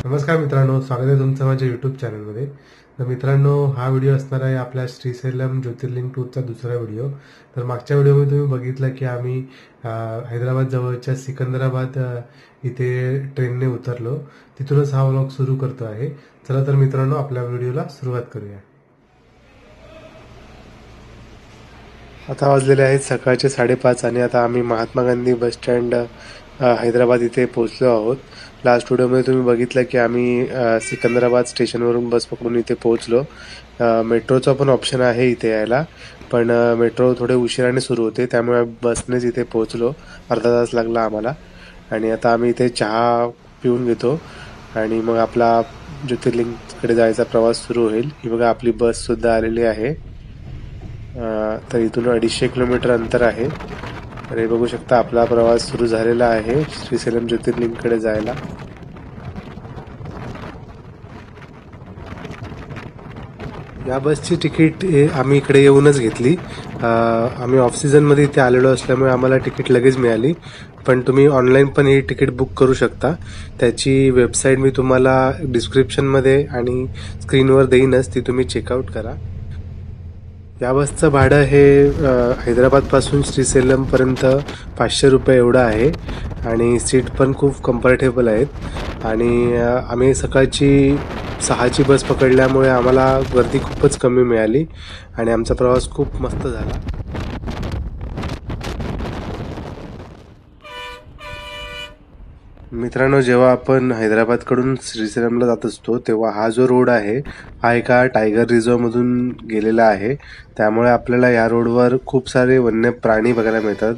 नमस्कार मित्रांनो, स्वागत आहे तुमचं माझ्या यूट्यूब चॅनलमध्ये. तर मित्रांनो, हा व्हिडिओ असणार आहे आपल्या श्रीशैलम ज्योतिर्लिंग टूरचा दुसरा व्हिडिओ. तर मागच्या व्हिडिओमध्ये तुम्ही बघितलं की आम्ही हैदराबाद जवळच्या सिकंदराबाद इथे ट्रेनने उतरलो. तिथूनच हा व्लॉग सुरू करतो आहे. चला तर मित्रांनो, आपल्या व्हिडिओला सुरुवात करूया. आता वाजलेले आहेत सकाळचे 5:30 आणि आता आम्ही महात्मा गांधी बस स्टँड हैदराबाद इथे पोहोचलो आहोत. लास्ट व्हिडिओमध्ये तुम्ही बघितलं की आम्ही सिकंदराबाद स्टेशनवरून बस पकडून इथे पोहोचलो. मेट्रोचा पण ऑप्शन आहे इथे यायला, पण मेट्रो थोडे उशिराने सुरू होते, त्यामुळे बसनेच इथे पोहोचलो. अर्धा तास लागला आम्हाला. आणि आता आम्ही इथे चहा पिऊन घेतो आणि मग आपला ज्योतिर्लिंगकडे जायचा प्रवास सुरू होईल. ही बघा आपली बस सुद्धा आलेली आहे. तर इथून 250 किलोमीटर अंतर आहे. तर हे बघू शकता, आपला प्रवास सुरू झालेला आहे श्रीशैलम ज्योतिर्लिंगकडे जायला. या बसची तिकीट आम्ही इकडे येऊनच घेतली. आम्ही ऑफ सीझन मध्ये इथे आलेलो असल्यामुळे आम्हाला तिकीट लगेच मिळाली. पण तुम्ही ऑनलाईन पण ही तिकीट बुक करू शकता. त्याची वेबसाईट मी तुम्हाला डिस्क्रिप्शन मध्ये आणि स्क्रीनवर देईनच, ती तुम्ही चेकआउट करा. या बसचं भाडं हे हैदराबाद पासून श्रीशैलम पर्यंत 500 रुपये एवढं आहे आणि सीट पण खूप कम्फर्टेबल आहेत. आणि आम्ही सकाळची 6ची बस पकडल्यामुळे आम्हाला गर्दी खूपच कमी मिळाली आणि आमचा प्रवास खूप मस्त झाला. मित्रांनो, जेव्हा आपण हैदराबादकडून श्रीशैलमला जात असतो तेव्हा हा जो रोड आहे हा एका टायगर रिझर्व मधून गेलेला आहे. त्यामुळे आपल्याला या रोडवर खूप सारे वन्य प्राणी बघायला मिळतात,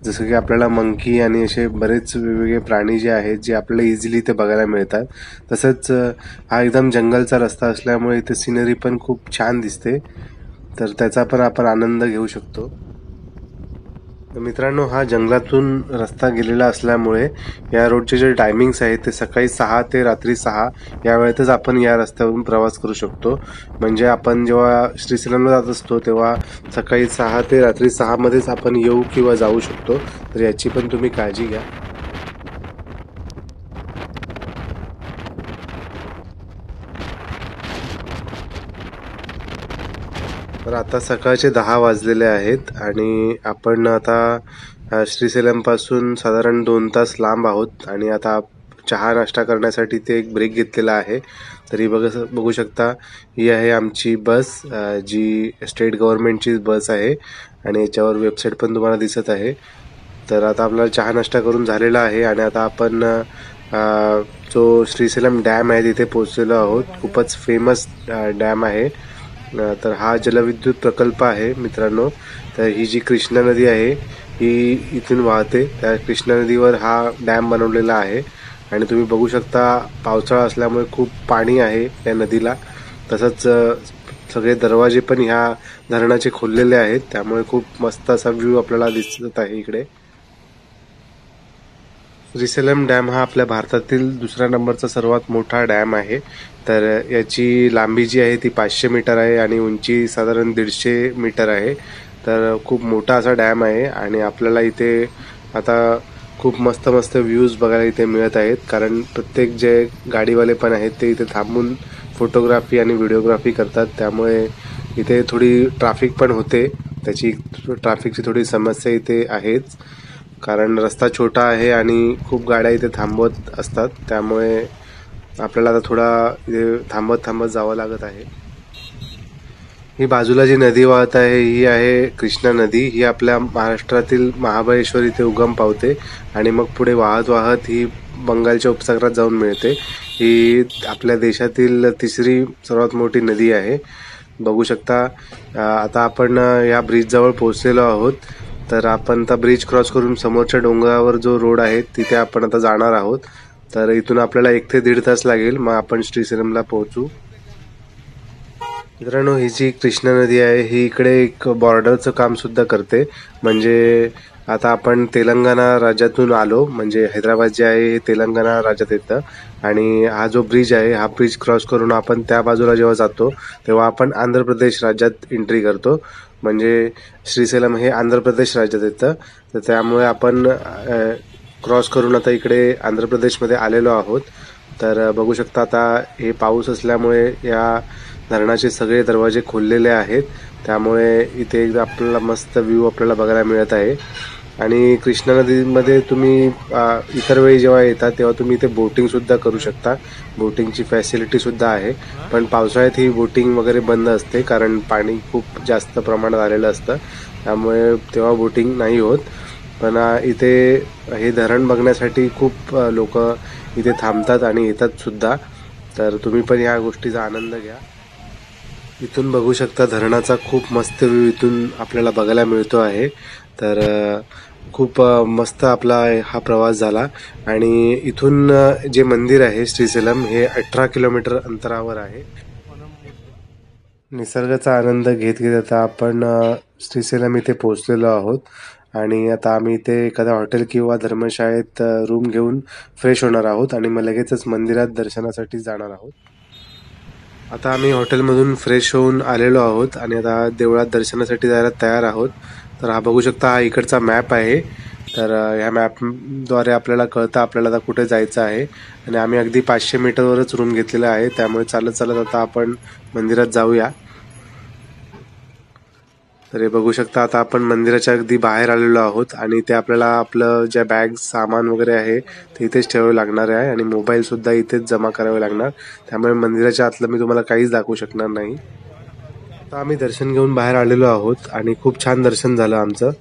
जसं की आपल्याला मंकी आणि असे बरेच वेगवेगळे प्राणी जे आहेत जे आपल्याला इझिली इथे बघायला मिळतात. तसंच हा एकदम जंगलचा रस्ता असल्यामुळे इथे सिनरी पण खूप छान दिसते, तर त्याचा पण आपण आनंद घेऊ शकतो. मित्रांनो, हा जंगलातून रस्ता गेलेला असल्यामुळे या रोडचे जे टायमिंग्स आहेत ते सकाळी 6 ते रात्री 6 या वेळेतच आपण या रस्त्यावरून प्रवास करू शकतो. म्हणजे आपण जेव्हा श्रीशैलमला जात असतो तेव्हा सकाळी 6 ते रात्री 6 मध्येच आपण येऊ किंवा जाऊ शकतो. तर याची पण तुम्ही काळजी घ्या. तर आता सकाळचे 10 वाजलेले आहेत आणि आपण आता श्रीशैलम पासून साधारण 2 तास लांब आहोत आणि आता चहा नाश्ता करण्यासाठी ते एक ब्रेक घेतलेला आहे. तरी बघू शकता, ही आहे आमची बस, जी स्टेट गव्हर्नमेंटची बस आहे आणि याच्यावर वेबसाईट पण तुम्हाला दिसत आहे. तर आता आपल्याला चहा नाश्ता करून झालेला आहे आणि आता आपण जो श्रीशैलम डॅम आहे तिथे पोहोचलेलो आहोत. खूपच फेमस डॅम आहे. तर हा जलविद्युत प्रकल्प आहे मित्रांनो. तर ही जी कृष्णा नदी आहे ही इथून वाहते. त्या कृष्णा नदीवर हा डॅम बनवलेला आहे आणि तुम्ही बघू शकता, पावसाळा असल्यामुळे खूप पाणी आहे या नदीला. तसंच सगळे दरवाजे पण ह्या धरणाचे खोललेले आहेत, त्यामुळे खूप मस्त असा व्ह्यू आपल्याला दिसत आहे इकडे. श्रीशैलम डॅम हा आपल्या भारतातील दुसऱ्या नंबरचा सर्वात मोठा डॅम आहे. तर याची लांबी जी आहे ती 500 मीटर आहे आणि उंची साधारण 150 मीटर आहे. तर खूप मोठा असा डॅम आहे आणि आपल्याला इथे आता खूप मस्त मस्त व्ह्यूज बघायला इथे मिळत आहेत, कारण प्रत्येक जे गाडीवाले पण आहेत ते इथे थांबून फोटोग्राफी आणि व्हिडिओग्राफी करतात. त्यामुळे इथे थोडी ट्रॅफिक पण होते. ट्रॅफिकची थोडी समस्या इथे आहेच, कारण रस्ता छोटा आहे आणि खूप गाड्या इथे थांबवत असतात. त्यामुळे आपल्याला आता थोडा इथे थांबत थांबत जावं लागत आहे. ही बाजूला जी नदी वाहत आहे ही आहे कृष्णा नदी. ही आपल्या महाराष्ट्रातील महाबळेश्वर इथे उगम पावते आणि मग पुढे वाहत वाहत ही बंगालच्या उपसागरात जाऊन मिळते. ही आपल्या देशातील तिसरी सर्वात मोठी नदी आहे. बघू शकता, आता आपण या ब्रिज जवळ पोहोचलेलो आहोत. तर आपण आता ब्रिज क्रॉस करून समोरच्या डोंगरावर जो रोड आहे तिथे आपण आता जाणार आहोत. तर इथून आपल्याला 1 ते 1.5 तास लागेल, मग आपण श्रीशैलमला पोहोचू. मित्रांनो, ही जी कृष्णा नदी आहे ही इकडे एक बॉर्डरचं काम सुद्धा करते. म्हणजे आता आपण तेलंगणा राज्यातून आलो, म्हणजे हैदराबाद जे आहे हे तेलंगणा राज्यात येतं आणि हा जो ब्रिज आहे हा ब्रिज क्रॉस करून आपण त्या बाजूला जेव्हा जातो तेव्हा आपण आंध्र प्रदेश राज्यात एंट्री करतो. म्हणजे श्रीशैलम हे आंध्र प्रदेश राज्यात येतं. तर त्यामुळे आपण क्रॉस करून आता इकडे आंध्र प्रदेशमध्ये आलेलो आहोत. तर बघू शकता आता हे पाऊस असल्यामुळे या धरणाचे सगळे दरवाजे खोललेले आहेत, त्यामुळे इथे एकदा आपल्याला मस्त व्ह्यू आपल्याला बघायला मिळत आहे. आणि कृष्णा नदीमध्ये तुम्ही इतर वेळी जेव्हा येतात तेव्हा तुम्ही इथे बोटिंग सुद्धा करू शकता. बोटिंगची फॅसिलिटी सुद्धा आहे, पण पावसाळ्यात ही बोटिंग वगैरे बंद असते कारण पाणी खूप जास्त प्रमाणात आलेलं असतं, त्यामुळे तेव्हा बोटिंग नाही होत. पण इथे हे धरण बघण्यासाठी खूप लोक इथे थांबतात आणि येतात सुद्धा. तर तुम्ही पण या गोष्टीचा आनंद घ्या. इथून बघू शकता धरणाचा खूप मस्त व्ह्यू इथून आपल्याला बघायला मिळतो आहे. तर खूप मस्त आपला हा प्रवास झाला. आणि इथून जे मंदिर आहे श्रीशैलम हे 18 किलोमीटर अंतरावर आहे. निसर्गाचा आनंद घेत घेत आता आपण श्रीशैलम इथे पोहोचलेलो आहोत. आणि आता आम्ही इथे एखाद्या हॉटेल किंवा धर्मशाळेत रूम घेऊन फ्रेश होणार आहोत आणि मग लगेचच मंदिरात दर्शनासाठी जाणार आहोत. आता आम्ही हॉटेलमधून फ्रेश होऊन आलेलो आहोत आणि आता देवळात दर्शनासाठी जायला तयार आहोत. तर हा बघू शकता, हा इकडचा मॅप आहे. तर ह्या मॅपद्वारे आपल्याला कळतं आपल्याला आता कुठे जायचं आहे. आणि आम्ही अगदी 500 मीटरवरच रूम घेतलेला आहे, त्यामुळे चालत चालत आता आपण मंदिरात जाऊया. तर हे बघू शकता, आता आपण मंदिराच्या अगदी बाहेर आलेलो आहोत आणि ते आपल्याला आपलं ज्या बॅग सामान वगैरे आहे ते इथेच ठेवावे लागणार आहे आणि मोबाईल सुद्धा इथेच जमा करावे लागणार, त्यामुळे मंदिराच्या आतलं मी तुम्हाला काहीच दाखवू शकणार नाही. आता आम्ही दर्शन घेऊन बाहेर आलेलो आहोत आणि खूप छान दर्शन झालं आमचं.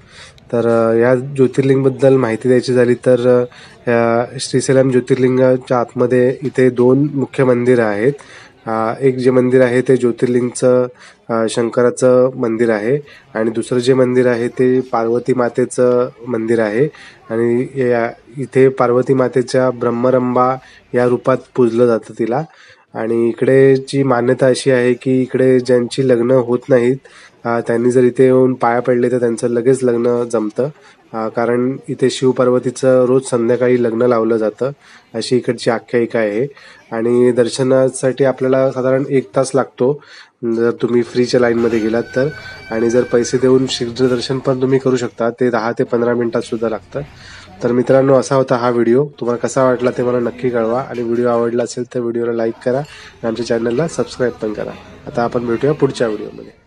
तर या ज्योतिर्लिंगबद्दल माहिती द्यायची झाली तर श्रीशैलम ज्योतिर्लिंगाच्या आतमध्ये इथे 2 मुख्य मंदिर आहेत. एक जे मंदिर आहे ते ज्योतिर्लिंगचं शंकराचं मंदिर आहे आणि दुसरं जे मंदिर आहे ते पार्वती मातेचं मंदिर आहे. आणि इथे पार्वती मातेच्या ब्रह्मरंभा या रूपात पूजलं जातं तिला. आणि इकडेची मान्यता अशी आहे की इकडे ज्यांची लग्न होत नाहीत त्यांनी जर इथे येऊन पाया पडले तर त्यांचं लगेच लग्न जमतं, कारण इथे शिवपार्वतीचं रोज संध्याकाळी लग्न लावलं जातं, अशी इकडची आख्यायिका आहे. आणि दर्शनासाठी आपल्याला साधारण 1 तास लागतो जर तुम्ही फ्रीच्या लाईनमध्ये गेलात तर. आणि जर पैसे देऊन शीघ्र दर्शन पण तुम्ही करू शकता, ते 10 ते 15 मिनिटात सुद्धा लागतं. तर मित्रांनो, असा होता हा व्हिडिओ. तुम्हाला कसा वाटला ते मला नक्की कळवा आणि व्हिडिओ आवडला असेल तर व्हिडिओला लाईक करा आणि आमच्या चॅनलला सबस्क्राईब पण करा. आता आपण भेटूया पुढच्या व्हिडिओमध्ये.